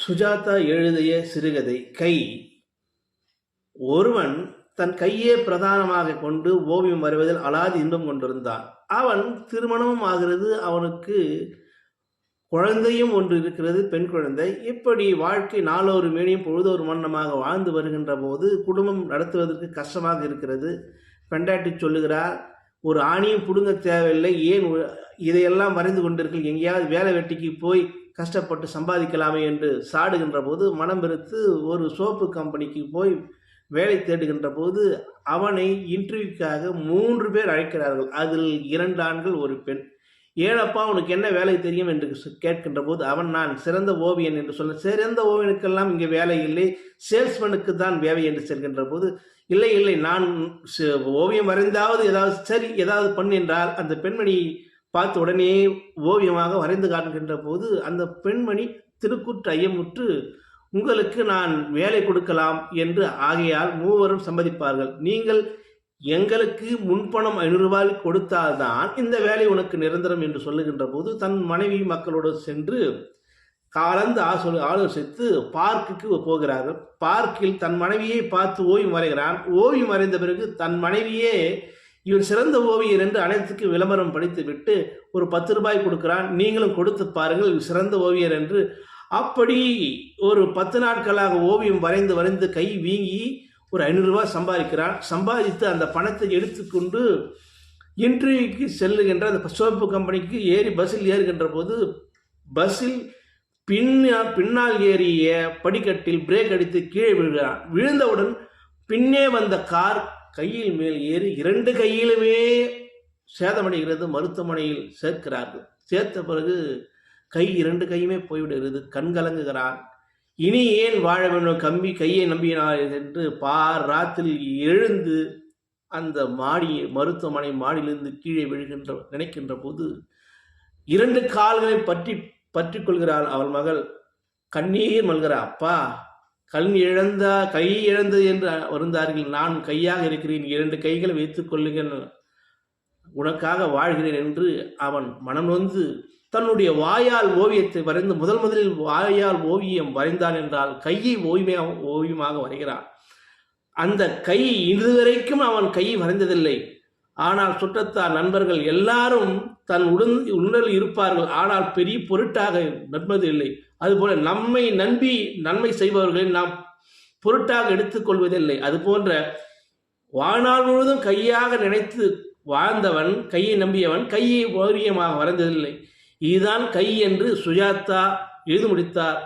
சுஜாதா எழுதிய சிறுகதை கை. ஒருவன் தன் கையே பிரதானமாக கொண்டு ஓவியம் வரைவதில் அலாதி இன்பம் கொண்டிருந்தான். அவன் திருமணமும் ஆகிறது, அவனுக்கு குழந்தையும் ஒன்று இருக்கிறது, பெண் குழந்தை. இப்படி வாழ்க்கை நாளொரு மேனியும் பொழுதொரு வண்ணமாக வாழ்ந்து வருகின்ற போது குடும்பம் நடத்துவதற்கு கஷ்டமாக இருக்கிறது. பெண்டாட்டி சொல்லுகிறார், ஒரு ஆணியும் பிடுங்க தேவையில்லை, ஏன் இதையெல்லாம் வரைந்து கொண்டிருக்கீர்கள், எங்கேயாவது வேலை வெட்டிக்கு போய் கஷ்டப்பட்டு சம்பாதிக்கலாமே என்று சாடுகின்ற போது மனம் வெறுத்து ஒரு சோப்பு கம்பெனிக்கு போய் வேலை தேடுகின்ற போது அவனை இன்டர்வியூக்காக 3 பேர் அழைக்கிறார்கள். அதில் 2 ஆண்கள், ஒரு பெண். ஏனப்பா உனக்கு என்ன வேலை தெரியும் என்று கேட்கின்ற போது அவன், நான் சிறந்த ஓவியன் என்று சொன்ன. சிறந்த ஓவியனுக்கெல்லாம் இங்கே வேலை இல்லை, சேல்ஸ்மேனுக்கு தான் வேலை என்று செல்கின்ற போது, இல்லை இல்லை, நான் ஓவியம் வரைந்தாவது ஏதாவது சரி ஏதாவது பண்ணு என்றால் அந்த பெண்மணி பார்த்து உடனே ஓவியமாக வரைந்து காட்டுகின்ற போது அந்த பெண்மணி திருக்குற்ற ஐயமுற்று, உங்களுக்கு நான் வேலை கொடுக்கலாம் என்று, ஆகையால் 3வரும் சம்மதிப்பார்கள். நீங்கள் எங்களுக்கு முன்பணம் 500 ரூபாய் கொடுத்தால்தான் இந்த வேலை உனக்கு நிரந்தரம் என்று சொல்லுகின்ற போது தன் மனைவி மக்களோடு சென்று கலந்து ஆலோசித்து பார்க்குக்கு போகிறார்கள். பார்க்கில் தன் மனைவியை பார்த்து ஓவியம் வரைகிறான். ஓவியம் வரைந்த பிறகு தன் மனைவியே இவன் சிறந்த ஓவியர் என்று அனைத்துக்கு விளம்பரம் படித்து விட்டு ஒரு 10 ரூபாய் கொடுக்கிறான், நீங்களும் கொடுத்து பாருங்கள் சிறந்த ஓவியர் என்று. அப்படி ஒரு 10 நாட்களாக ஓவியம் வரைந்து கை வீங்கி ஒரு 500 ரூபாய் சம்பாதிக்கிறான். சம்பாதித்து அந்த பணத்தை எடுத்துக்கொண்டு இன்டர்வியூக்கு செல்லுகின்ற அந்த சோப்பு கம்பெனிக்கு பஸ்ஸில் ஏறுகின்ற போது பஸ்ஸில் பின்னால் ஏறிய படிக்கட்டில் பிரேக் அடித்து கீழே விழுகிறான். விழுந்தவுடன் பின்னே வந்த கார் கையில் மேல் ஏறி 2 கையிலுமே சேதமடைகிறது. மருத்துவமனையில் சேர்க்கிறார்கள். சேர்த்த பிறகு கை 2 கையுமே போய்விடுகிறது. கண்கலங்குகிறான். இனி ஏன் வாழ வேண்டும், கையை நம்பினார் என்று ராத்திரி எழுந்து அந்த மருத்துவமனை மாடியிலிருந்து கீழே நினைக்கின்ற போது 2 கால்களை பற்றி கொள்கிறாள் அவள் மகள். கண்ணீர் மல்கிறார். அப்பா, கை இழந்தது என்று வருந்தார்கள், நான் கையாக இருக்கிறேன், 2 கைகளை வைத்துக் கொள்ளுங்கள், உனக்காக வாழ்கிறேன் என்று அவன் மனம் நொந்து தன்னுடைய வாயால் ஓவியத்தை வரைந்து முதலில் வாயால் ஓவியம் வரைந்தான் என்றால் கையை ஓவியமாக வரைகிறான். அந்த கை இதுவரைக்கும் அவன் கையை வரைந்ததில்லை. ஆனால் சுற்றத்தார் நண்பர்கள் எல்லாரும் தன் உடல் இருப்பார்கள், ஆனால் பெரிய பொருட்டாக நம்பதில்லை. அதுபோல நம்மை நம்பி நன்மை செய்பவர்களை நாம் பொருட்டாக எடுத்துக்கொள்வதில்லை. அதுபோன்ற வாழ்நாள் முழுவதும் கையாக நினைத்து வாழ்ந்தவன், கையை நம்பியவன் கையை ஓவியமாக வரைந்ததில்லை. இதுதான் கை என்று சுஜாதா எழுதி முடித்தார்.